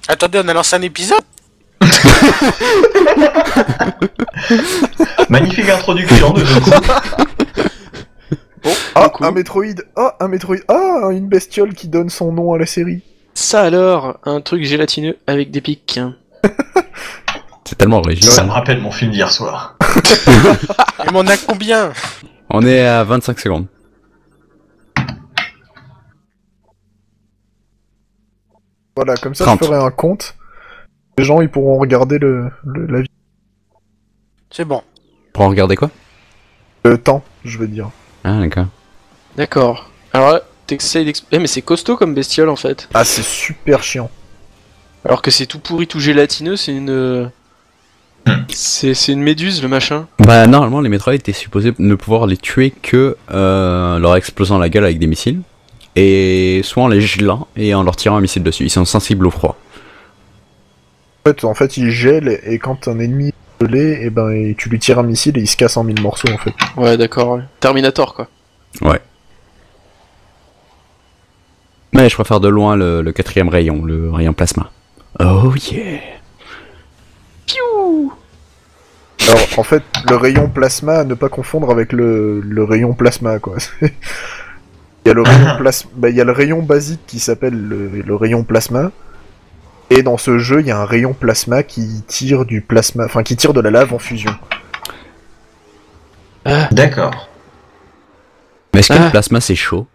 Attendez, on a lancé un épisode. Magnifique introduction de jeu. Bon, Ah, du coup, un Metroid. Ah, un Metroid. Ah, une bestiole qui donne son nom à la série. Ça alors, un truc gélatineux avec des pics. C'est tellement original. Ça me rappelle mon film d'hier soir. et on a combien? On est à 25 secondes. Voilà, comme ça 30. je ferai un compte. Les gens ils pourront regarder la vie. C'est bon. Pour en regarder quoi? Le temps, je veux dire. Ah, d'accord. D'accord. Alors là, t'essayes d'expliquer. Mais c'est costaud comme bestiole en fait. Ah, c'est super chiant. Alors que c'est tout pourri, tout gélatineux, c'est une. C'est une méduse le machin. Bah, normalement, les Metroid étaient supposés ne pouvoir les tuer que leur explosant la gueule avec des missiles. Et soit en les gelant et en leur tirant un missile dessus. Ils sont sensibles au froid. En fait, il gèle et quand un ennemi est gelé, et ben et tu lui tires un missile et il se casse en 1000 morceaux en fait. Ouais, d'accord. Ouais. Terminator quoi. Ouais. Mais je préfère de loin le quatrième rayon, le rayon plasma. Oh yeah. Piou. Alors en fait, le rayon plasma à ne pas confondre avec le rayon plasma quoi. Il y a le rayon il y a le rayon basique qui s'appelle le rayon plasma. Et dans ce jeu, il y a un rayon plasma qui tire du plasma, enfin qui tire de la lave en fusion. D'accord. Mais est-ce que Ah. le plasma c'est chaud?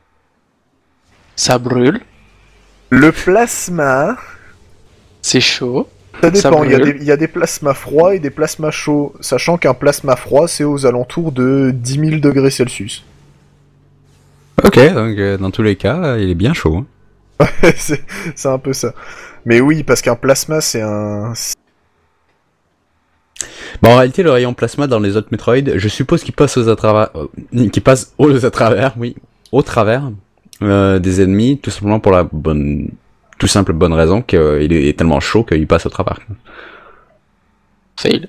Ça brûle. Le plasma, C'est chaud. ça dépend. Il brûle. y a des plasmas froids et des plasmas chauds. Sachant qu'un plasma froid, c'est aux alentours de 10 000 degrés Celsius. Ok, donc dans tous les cas, il est bien chaud. Hein. c'est un peu ça. Mais oui, parce qu'un plasma, c'est un... Bon, en réalité, le rayon plasma dans les autres Metroid, je suppose qu'il passe qu'il passe au travers des ennemis, tout simplement pour la simple bonne raison qu'il est tellement chaud qu'il passe au travers. Fail.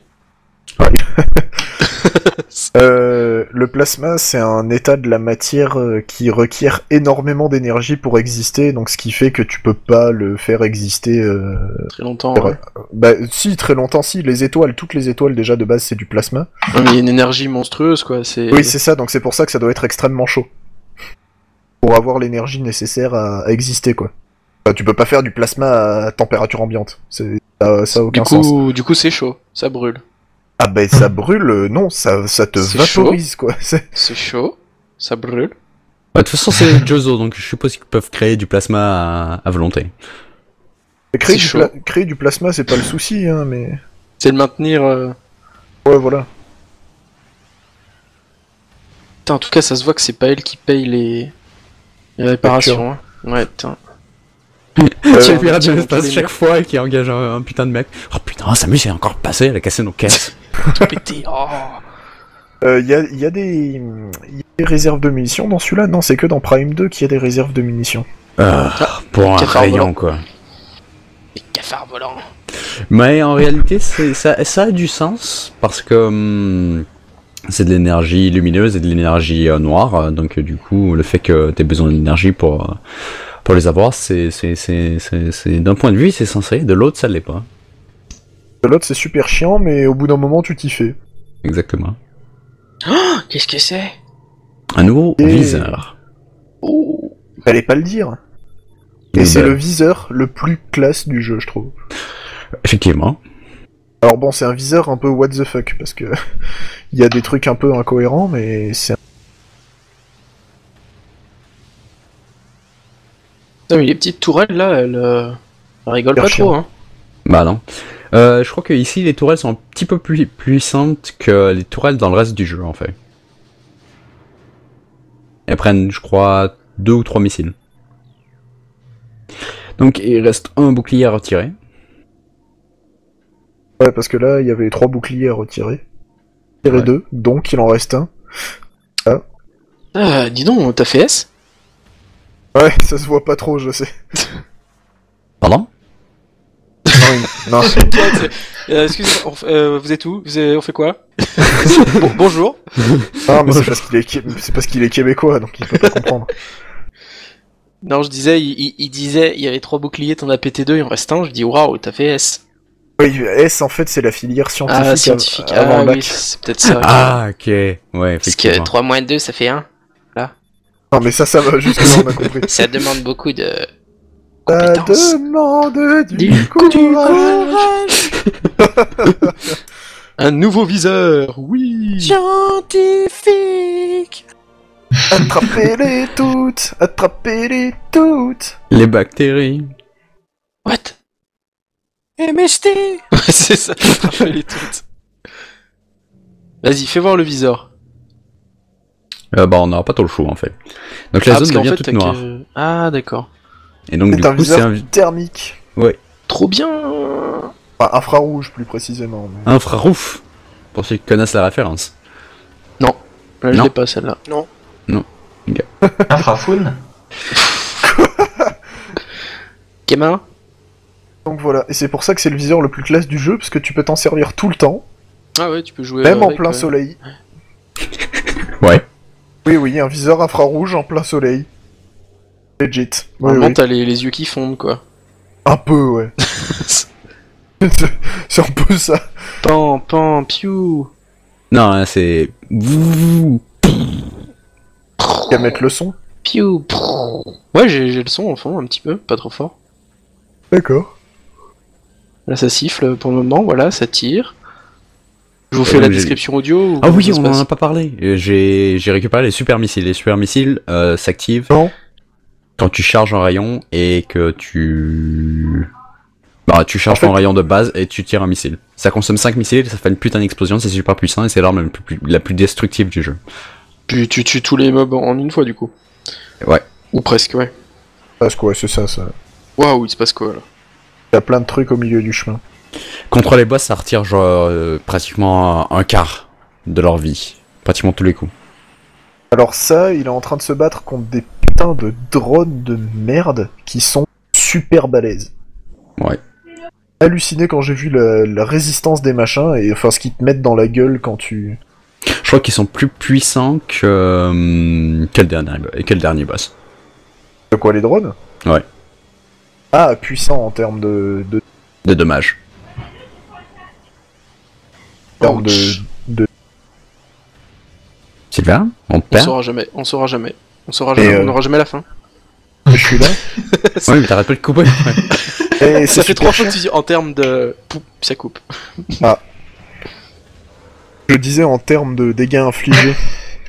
Le plasma, c'est un état de la matière qui requiert énormément d'énergie pour exister, donc ce qui fait que tu peux pas le faire exister... Très longtemps. Ouais. Bah si, très longtemps, si. Les étoiles, toutes les étoiles déjà de base, c'est du plasma. Ouais, mais il y a une énergie monstrueuse quoi. C'est. Oui, c'est ça, donc c'est pour ça que ça doit être extrêmement chaud. Pour avoir l'énergie nécessaire à exister, quoi. Enfin, tu peux pas faire du plasma à température ambiante. Ça a aucun sens. Du coup, c'est chaud. Ça brûle. Ah bah ça brûle, non, ça te C'est vaporise, quoi. C'est chaud. Ça brûle. Bah, de toute façon, c'est Jozo, donc je suppose qu'ils peuvent créer du plasma à volonté. Créer, C'est du chaud. créer du plasma, c'est pas le souci, hein, mais... C'est de maintenir. Ouais, voilà. Putain, en tout cas, ça se voit que c'est pas elle qui paye les réparations. Hein. Ouais, putain. C'est le on pirate de tire dans l'espace tous les chaque murs. fois qui engage un putain de mec. Oh putain, Samus est encore passé, elle a cassé nos caisses. Tout pété. Oh. Il y a des réserves de munitions dans celui-là. Non, c'est que dans Prime 2 qu'il y a des réserves de munitions. Pour un cafard rayon, volant. quoi. Les cafards volants. Mais en réalité, ça a du sens, parce que c'est de l'énergie lumineuse et de l'énergie noire, donc du coup, le fait que t'aies besoin d'énergie pour les avoir, c'est d'un point de vue, c'est censé, de l'autre, ça l'est pas. De l'autre, c'est super chiant, mais au bout d'un moment, tu t'y fais. Exactement. Qu'est-ce que c'est? Un nouveau Et- viseur. Oh. Fallait pas le dire. Et Eh c'est ben. le viseur le plus classe du jeu, je trouve. Effectivement. Alors bon, c'est un viseur un peu what the fuck, parce que il y a des trucs un peu incohérents, mais c'est... Putain, mais les petites tourelles là, elles rigolent pas Super trop, chiant. hein. Bah non. Je crois que ici les tourelles sont un petit peu plus puissantes que les tourelles dans le reste du jeu en fait. Elles prennent, je crois, 2 ou 3 missiles. Donc il reste un bouclier à retirer. Ouais, parce que là, il y avait 3 boucliers à retirer. Retirer Ouais. 2, donc il en reste un. Ah, dis donc, t'as fait S? Ouais, ça se voit pas trop, je sais. Pardon? Non, Excusez-moi, vous êtes où? On fait quoi? Bonjour. non mais c'est parce qu'il est québécois, donc il peut pas comprendre. Non, je disais, il disait, il y avait 3 boucliers, t'en as pété 2, il en reste un. Je dis, waouh, t'as fait S. Oui, S en fait c'est la filière scientifique, Ah, scientifique. avant Ah le bac. oui, c'est peut-être ça. Ah, ok. Ouais, Parce que effectivement. 3 moins 2, ça fait 1. Non mais ça va, jusque-là on a compris. Ça demande beaucoup de Ça compétences. demande du Du courage. Un nouveau viseur, oui. Scientifique. Attrapez-les toutes, attrapez-les toutes. Les bactéries. What? MST. Ouais, c'est ça, attrapez-les toutes. Vas-y, fais voir le viseur. Bah, on n'aura pas trop le choix en fait. Donc la parce zone qu'en devient fait, toute t'as noire. que- Ah, d'accord. Et donc du C'est un coup, c'est viseur un thermique. Trop bien. Enfin, infrarouge plus précisément. mais- infrarouge. Pour ceux qui connaissent la référence. Là, je Non. l'ai pas, celle-là. Infrafaune. Gamin? Donc voilà, et c'est pour ça que c'est le viseur le plus classe du jeu, parce que tu peux t'en servir tout le temps, Ah ouais, tu peux jouer même en avec, plein ouais. soleil. Ouais. Oui, un viseur infrarouge en plein soleil. Legit. Oui, Normalement, oui. t'as les yeux qui fondent, quoi. Un peu, ouais. C'est un peu ça. Pan, pan, piou. Non, là, c'est. Qu'à mettre le son. Piou. Ouais, j'ai le son en fond, un petit peu, pas trop fort. D'accord. Là, ça siffle pour le moment, voilà, ça tire. Je vous fais donc la j'ai- description audio ou Ah comment oui, ça se on en passe a pas parlé. J'ai récupéré les super missiles. Les super missiles s'activent Non. quand tu charges un rayon et que tu. Bah, tu charges En fait- ton rayon de base et tu tires un missile. Ça consomme 5 missiles, ça fait une putain d'explosion, c'est super puissant et c'est l'arme la plus destructive du jeu. Tu tues tous les mobs en une fois, du coup. Ouais. Ou presque, ouais. Parce que ouais, c'est ça, ça. Waouh, il se passe quoi, là? Il y a plein de trucs au milieu du chemin. Contre les boss, ça retire genre pratiquement un quart de leur vie. Pratiquement tous les coups. Alors ça, il est en train de se battre contre des putains de drones de merde qui sont super balèzes. Ouais. Halluciné quand j'ai vu la résistance des machins et enfin ce qu'ils te mettent dans la gueule quand tu... Je crois qu'ils sont plus puissants que le dernier boss. De quoi, les drones? Ouais. Ah, puissant en termes de De dommages. Ouch. Sylvain, on On perd. saura jamais, on saura jamais. Et, On n'aura jamais la fin. Je suis là. Oui, mais t'arrêtes pas de couper. Et Ça c'est fait super 3 fois chiant. que tu dis en termes de... Poup, ça coupe. Je disais en termes de dégâts infligés.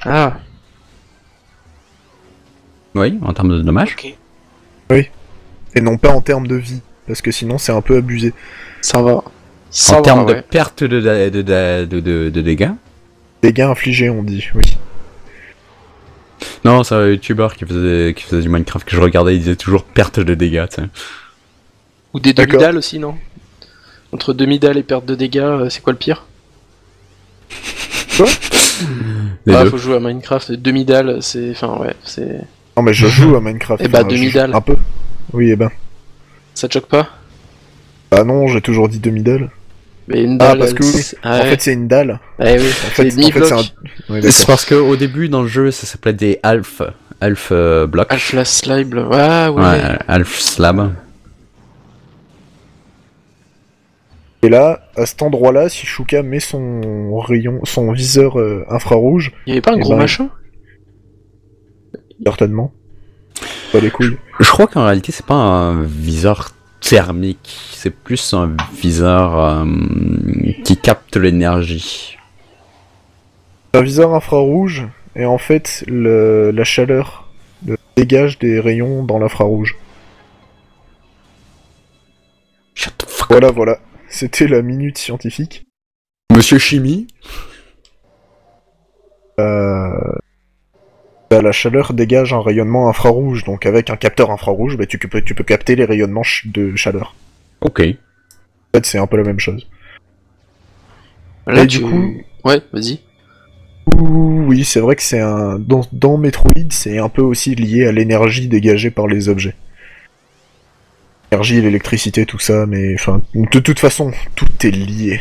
Ah. Oui, en termes de dommages. Ok. Et non pas en termes de vie. Parce que sinon c'est un peu abusé. Ça va. Ça En va, termes de ouais. perte de dégâts. Dégâts infligés, on dit, oui. Non, c'est un youtubeur qui faisait du Minecraft que je regardais, il disait toujours perte de dégâts, tu sais. Ou des D'accord. demi-dalles aussi, non? Entre demi-dalles et perte de dégâts, c'est quoi le pire? Les Ah, deux. faut jouer à Minecraft, demi-dalles, c'est... Enfin, ouais, c'est... Non mais je joue à Minecraft. Eh bah, enfin, je joue demi-dalle. Un peu. Oui, et ben. Ça te choque pas? Ah non, j'ai toujours dit demi-dalle. Mais une Ah, dalle... parce que oui. c'est- Ah, En ouais. fait, c'est une dalle. Ouais, oui, En c'est fait, demi-bloc. c'est un... Oui, C'est d'accord. parce qu'au début dans le jeu ça s'appelait des Alf blocs. Alpha Slime, ouais, ouais. Ouais, Alf Slab. Et là, à cet endroit-là, si Shuka met son rayon, son viseur infrarouge, Il y avait pas un Eh gros ben, machin? certainement. Pas les couilles. Je crois qu'en réalité c'est pas un viseur thermique, c'est plus un viseur qui capte l'énergie. Un viseur infrarouge, et en fait, la chaleur dégage des rayons dans l'infrarouge. Shut the fuck Voilà, voilà. C'était la minute scientifique. Monsieur Chimie. La chaleur dégage un rayonnement infrarouge, donc avec un capteur infrarouge, bah, tu peux capter les rayonnements de chaleur. Ok. En fait, c'est un peu la même chose. Là, Et du coup- Ouais, vas-y. Oui, c'est vrai que c'est un... Dans Metroid, c'est un peu aussi lié à l'énergie dégagée par les objets. L'énergie, l'électricité, tout ça, mais enfin, de toute façon, tout est lié.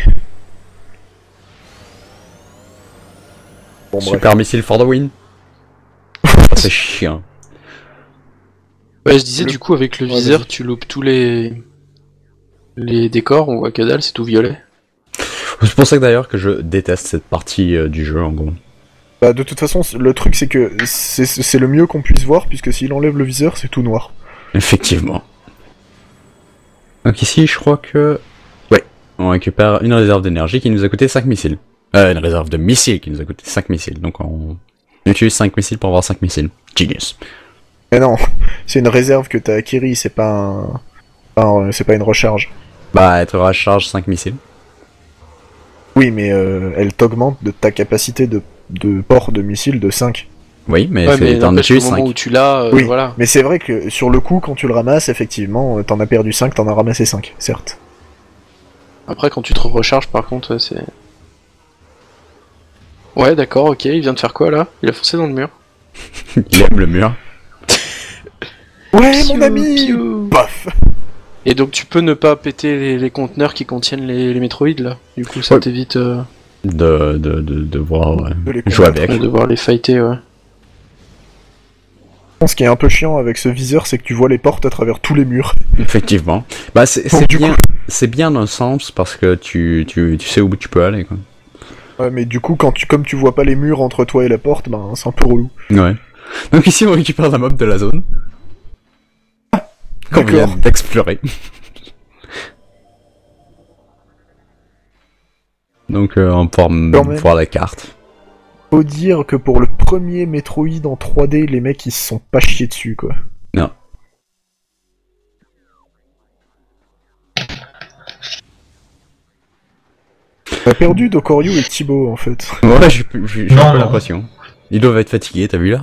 Bon, bref. Super missile for the win. C'est chiant. Ouais, je disais, Le- du coup, avec le Ouais, viseur, vas-y. tu loupes tous les décors, on voit que dalle, c'est tout violet. C'est pour ça que d'ailleurs que je déteste cette partie du jeu, en gros. Bah, de toute façon, le truc c'est que c'est le mieux qu'on puisse voir, puisque s'il enlève le viseur, c'est tout noir. Effectivement. Donc ici, je crois que... Ouais, on récupère une réserve d'énergie qui nous a coûté 5 missiles. Une réserve de missiles qui nous a coûté 5 missiles. Donc on utilise 5 missiles pour avoir 5 missiles. Genius. Mais non, c'est une réserve que t'as acquérie, c'est pas c'est pas une recharge. Bah, elle te recharge 5 missiles. Oui, mais elle t'augmente de ta capacité de port de missile de 5. Oui, mais Ouais, mais t'en n'empêche, utilises au moment 5. où tu l'as, Oui, voilà. mais c'est vrai que sur le coup, quand tu le ramasses, effectivement, t'en as perdu 5, t'en as ramassé 5, certes. Après, quand tu te recharges, par contre, c'est... Ouais, d'accord, ok, il vient de faire quoi, là? Il a foncé dans le mur. Il aime le mur. Ouais, Piou, mon ami piou. Paf. Et donc tu peux ne pas péter les conteneurs qui contiennent les métroïdes, là. Du coup, ça Ouais. t'évite De voir De les jouer combattre. avec. de devoir les fighter, ouais. Ce qui est un peu chiant avec ce viseur, c'est que tu vois les portes à travers tous les murs. Effectivement. Bah, c'est Donc, du bien. C'est bien dans le sens parce que tu sais où tu peux aller, quoi. Ouais, mais du coup, comme tu vois pas les murs entre toi et la porte, ben c'est un peu relou. Ouais. Donc ici, on récupère la mob de la zone. Qu'on vient D'accord. d'explorer. Donc on peut Quand même. voir la carte. Faut dire que pour le premier Metroid en 3D, les mecs ils se sont pas chiés dessus, quoi. Non. T'as perdu Dokoryu et Thibaut, en fait. Ouais, j'ai un Non, peu non. l'impression. Ils doivent être fatigués, t'as vu là?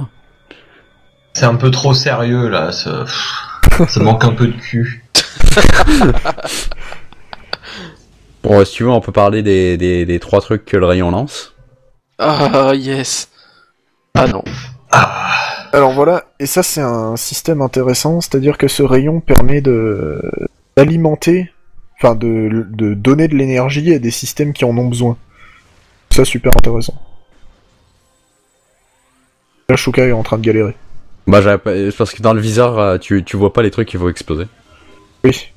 C'est un peu trop sérieux là, ça manque un peu de cul. Bon, si tu veux, on peut parler des 3 trucs que le rayon lance. Ah, yes. Ah non. Alors voilà, et ça c'est un système intéressant, c'est-à-dire que ce rayon permet d'alimenter, enfin de donner de l'énergie à des systèmes qui en ont besoin. Ça super intéressant. Là Shuka est en train de galérer. Bah, parce que dans le viseur, tu vois pas les trucs qui vont exploser. Oui.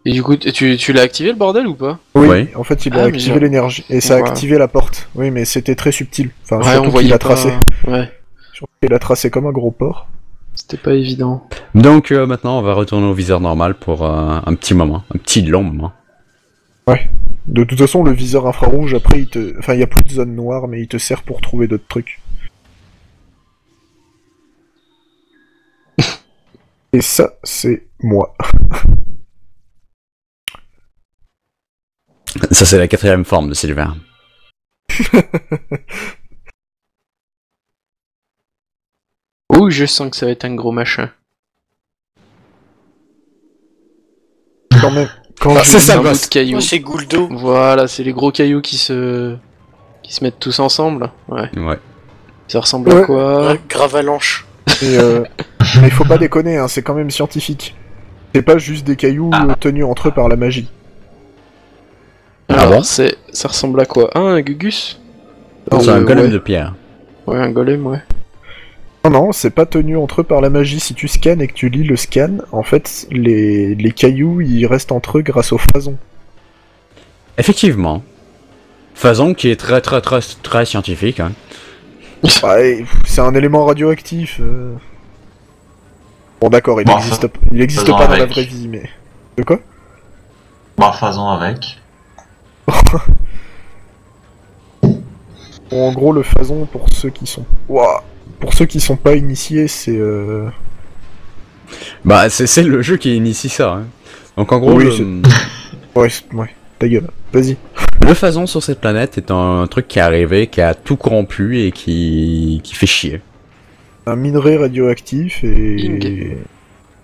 Et du coup, tu l'as activé le bordel ou pas? Oui, Oui. en fait il a Ah, mais activé j'ai- l'énergie, et ça a Ouais. activé la porte. Oui, mais c'était très subtil. Enfin, Ouais, surtout on voyait qu'il a pas... tracé. Ouais, Surtout qu'il a tracé comme un gros porc. c'était pas évident. Donc maintenant, on va retourner au viseur normal pour un petit moment. Un petit long moment. De toute façon, le viseur infrarouge, après, enfin, il y a plus de zone noire, mais il te sert pour trouver d'autres trucs. Et ça, c'est moi. Ça, c'est la 4ème forme de Sylvain. Ouh, je sens que ça va être un gros machin. Quand même. Quand Ah, je- c'est ça, Un le bout boss. de cailloux. Moi, c'est Gouldo. Voilà, c'est les gros cailloux qui se mettent tous ensemble. Ouais. Ouais. Ça ressemble à Ouais. quoi? Gravalanche. Et, mais faut pas déconner, hein, c'est quand même scientifique. C'est pas juste des cailloux tenus entre eux par la magie. Ah Alors, bon ça ressemble à quoi? Ah, un Gugus? C'est un golem ouais. de pierre. Ouais, un golem, ouais. Non, non, c'est pas tenu entre eux par la magie. Si tu scannes et que tu lis le scan, en fait, les cailloux, ils restent entre eux grâce au phazon. Effectivement. Phazon qui est très très très très scientifique. Hein. Ouais, c'est un élément radioactif. Bon, d'accord, il Bon, existe faisons pas dans la avec. vraie vie, mais... De quoi? Bah, faisons avec. Bon, en gros, le phazon, pour ceux qui sont... Ouah. Pour ceux qui sont pas initiés, c'est... Bah c'est le jeu qui initie ça. Hein. Donc en gros, Oui, le, Ouais, ouais, ta gueule. Vas-y. le phazon sur cette planète est un truc qui est arrivé, qui a tout corrompu et qui fait chier. Un minerai radioactif Bing. et...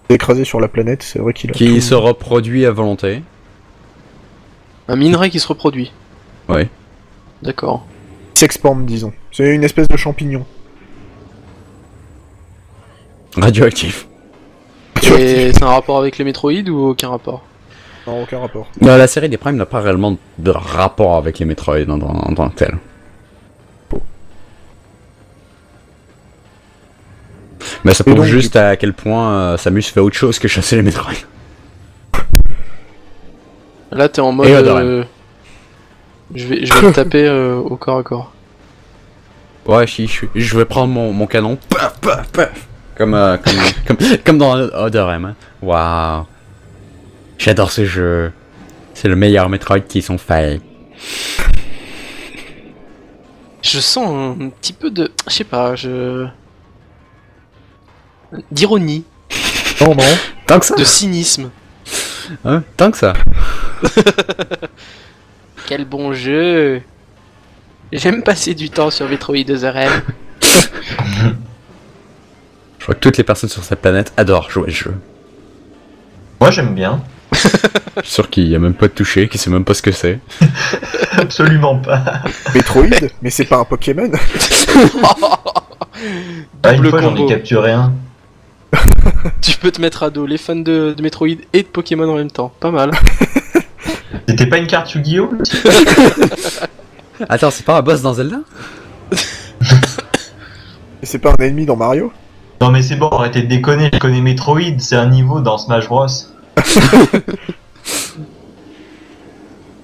écrasé sur la planète, c'est vrai qu'il a Qui tout... se reproduit à volonté. Un minerai qui se reproduit. Ouais. D'accord. s'expande, disons. C'est une espèce de champignon. Radioactif. Et c'est un rapport avec les métroïdes ou aucun rapport? Non, aucun rapport. La série des Primes n'a pas réellement de rapport avec les Metroid en tant que tel. Mais ça Et prouve donc, juste à quel point Samus fait autre chose que chasser les Metroid. Là, t'es en mode. Et Otherem. Je vais le taper au corps à corps. Ouais, je vais prendre mon canon. Paf, paf, paf. Comme dans Otherem. Hein. Waouh. J'adore ce jeu. C'est le meilleur Metroid qui sont faits. Je sens un petit peu de. Je sais pas, d'ironie, Non, non. Tant que ça. de cynisme. Hein, tant que ça. Quel bon jeu! J'aime passer du temps sur Metroid Other M. Je crois que toutes les personnes sur cette planète adorent jouer ce jeu. Moi j'aime bien. Je suis sûr qu'il y a même pas de touché, qu'il sait même pas ce que c'est. Absolument pas. Metroid? Mais c'est pas un Pokémon? Ah, une Double fois j'en ai combo. capturé un. Tu peux te mettre à dos les fans de Metroid et de Pokémon en même temps. Pas mal. C'était pas une carte Yu-Gi-Oh? Attends, c'est pas un boss dans Zelda? Et c'est pas un ennemi dans Mario? Non mais c'est bon, arrêtez de déconner, je connais Metroid, c'est un niveau dans Smash Bros.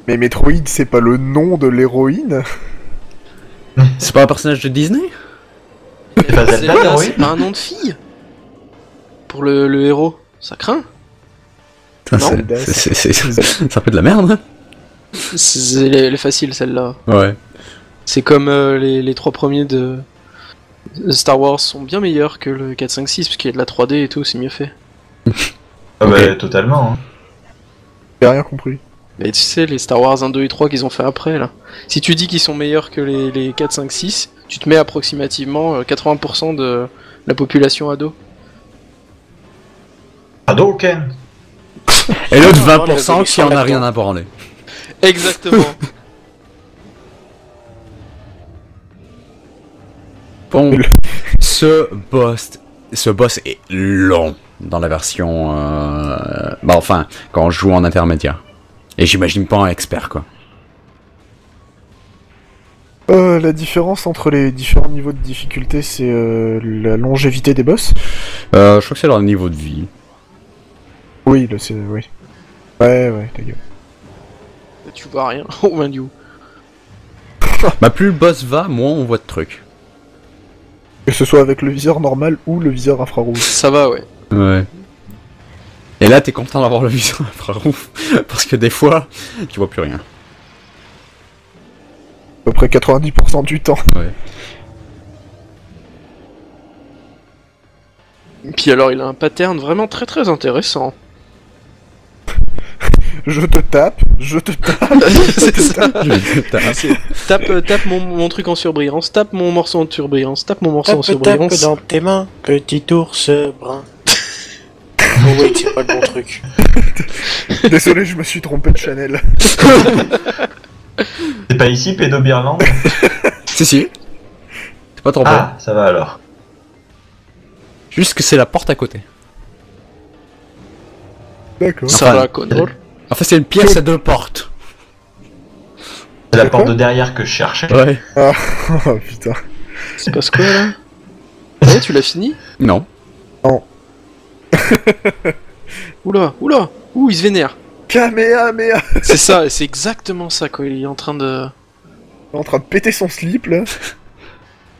Mais Metroid, c'est pas le nom de l'héroïne? C'est pas un personnage de Disney? C'est pas Zelda, Zelda, Metroid? c'est pas un nom de fille pour le héros. Ça craint. Putain, Non. c'est un peu de la merde. Hein. C'est les faciles celle-là. Ouais. C'est comme les trois premiers de Star Wars sont bien meilleurs que le 4, 5, 6 parce qu'il y a de la 3D et tout, c'est mieux fait. Ah bah Ok. totalement. Hein. J'ai rien compris. Mais tu sais, les Star Wars 1, 2 et 3 qu'ils ont fait après là. Si tu dis qu'ils sont meilleurs que les 4, 5, 6, tu te mets approximativement 80% de la population ado. Hadouken! Et l'autre Ah, 20% qui en a rien à branler. Exactement. Bon, ce boss est long dans la version... Bah enfin, quand on joue en intermédiaire. Et j'imagine pas un expert, quoi. La différence entre les différents niveaux de difficulté, c'est la longévité des boss? Je crois que c'est leur niveau de vie. Oui, là c'est... oui. Ouais, ta gueule. Tu vois rien. Oh man you. Bah plus le boss va, moins on voit de trucs. Que ce soit avec le viseur normal ou le viseur infrarouge. Ça va, ouais. Ouais. Et là, t'es content d'avoir le viseur infrarouge, parce que des fois, tu vois plus rien. À peu près 90% du temps. Ouais. Puis alors, il a un pattern vraiment très très intéressant. Je te tape, je te tape. C'est ça. T'as- Tape mon truc en surbrillance, tape mon morceau en surbrillance, tape mon morceau en Tape, tape surbrillance. dans tes mains, petit ours brun. Oh wait, c'est pas le bon truc. Désolé, je me suis trompé de Chanel. C'est pas ici, Pédobirland? Si. T'es pas trompé. Ah, ça va alors. Juste que c'est la porte à côté. D'accord. Ça Enfin, va, Connor. En fait, c'est une pièce à deux portes. C'est la C'est porte quoi de derrière que je cherchais. Ouais. Oh putain. C'est passe quoi là? Ouais, tu l'as fini? Non. Oula, ouh, il se vénère. Kamehameha. C'est ça, c'est exactement ça quoi, il est en train de... Il est en train de péter son slip là.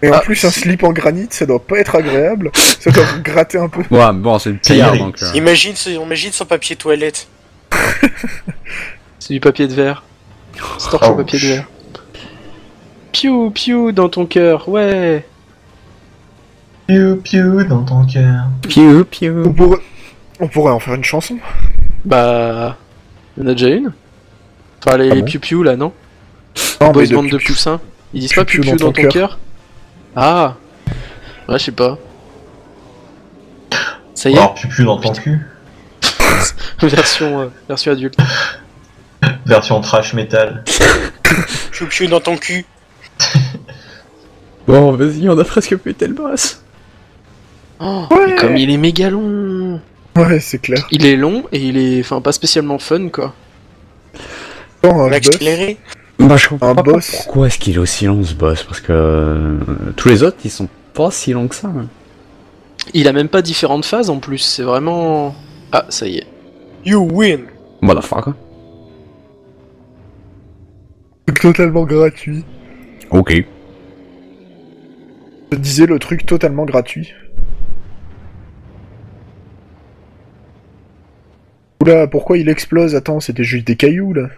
Et en plus, un slip en granit, ça doit pas être agréable. Ça doit vous gratter un peu. Ouais, bon, c'est une Ça pierre, irrite. donc... Imagine son papier toilette. C'est du papier de verre. C'est torche au papier de verre. Piou, piou dans ton cœur, ouais. Piou piou dans ton cœur. Piou, piou. On pourrait en faire une chanson. Bah... Il y en a déjà une. Enfin, les, Ah les bon piou-piou là, non? Non, Boys mais band de poussins. Ils disent pas Piou-piou piou-piou dans ton cœur? Ah. Ouais, je sais pas. Ça y est, Alors, piou piou dans ton cul. version adulte. Version trash metal. Chou-chou dans ton cul. Bon, vas-y, on a presque pété le boss. Oh, Ouais. mais comme il est méga long. Ouais, c'est clair. Il est long et il est, enfin, pas spécialement fun quoi. Attends, On un l'a boss. accéléré. Bah, je comprends Un pas boss. pourquoi est-ce qu'il est aussi long, ce boss, parce que... tous les autres, ils sont pas si longs que ça. Hein. Il a même pas différentes phases en plus, c'est vraiment... Ah, ça y est. You win. Motherfucker. Truc totalement gratuit. Ok. Je disais le truc totalement gratuit. Oula, pourquoi il explose? Attends, c'était juste des cailloux là.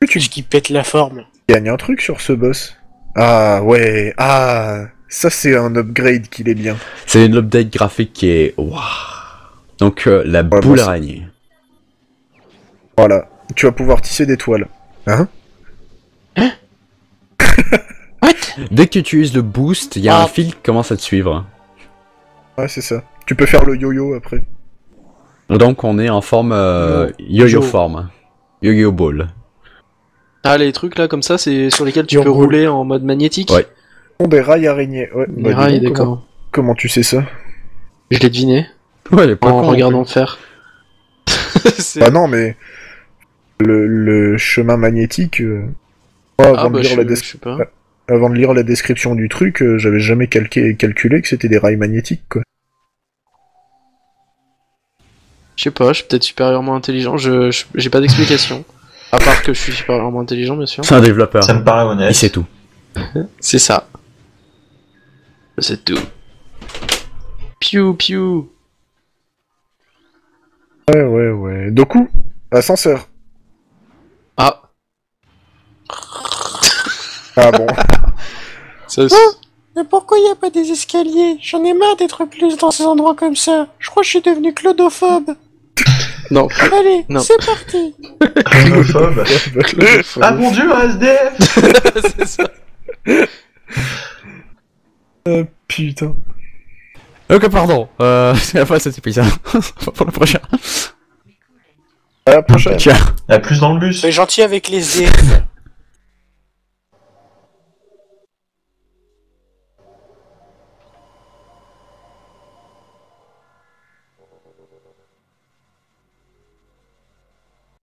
Tu Ce qui pète la forme. gagnes un truc sur ce boss. Ah ouais, ah, ça c'est un upgrade qu'il est bien. C'est une update graphique qui est... Waouh. Donc la Ouais, boule moi, araignée. Voilà, tu vas pouvoir tisser des toiles. Hein? Dès que tu utilises le boost, il y a Ah. un fil qui commence à te suivre. Ouais, c'est ça. Tu peux faire le yo-yo après. Donc on est en forme yo-yo Yo. forme. Yo-yo ball. Ah, les trucs là comme ça, c'est sur lesquels tu Yo, peux roule. rouler en mode magnétique. Ouais. Des rails araignées. Ouais, Les bah, dis rails, donc, d'accord. comment tu sais ça? Je l'ai deviné Ouais, elle est pas en con, regardant faire. C'est- Bah non, mais le chemin magnétique. Moi, Ah avant, bah de lire la je sais pas. avant de lire la description du truc, j'avais jamais calculé que c'était des rails magnétiques, quoi. Je sais pas, je suis peut-être supérieurement intelligent, j'ai pas d'explication. À part que je suis supérieurement intelligent, bien sûr. C'est un développeur. Ça me paraît honnête. Il sait tout. C'est ça. C'est tout. Piou piou. Ouais. Doku, ascenseur. Ah, Ah bon. ça, Mais pourquoi y a pas des escaliers? J'en ai marre d'être plus dans ces endroits comme ça. Je crois que je suis devenu claudophobe. non. Allez, Non. c'est parti. Clonophobe. Ah mon dieu, un SDF. C'est ça. Putain. Ok, pardon. C'est la fin de cet épisode. Pour le prochain. À la prochaine. Ciao. À plus dans le bus. Soyez gentil avec les SDF.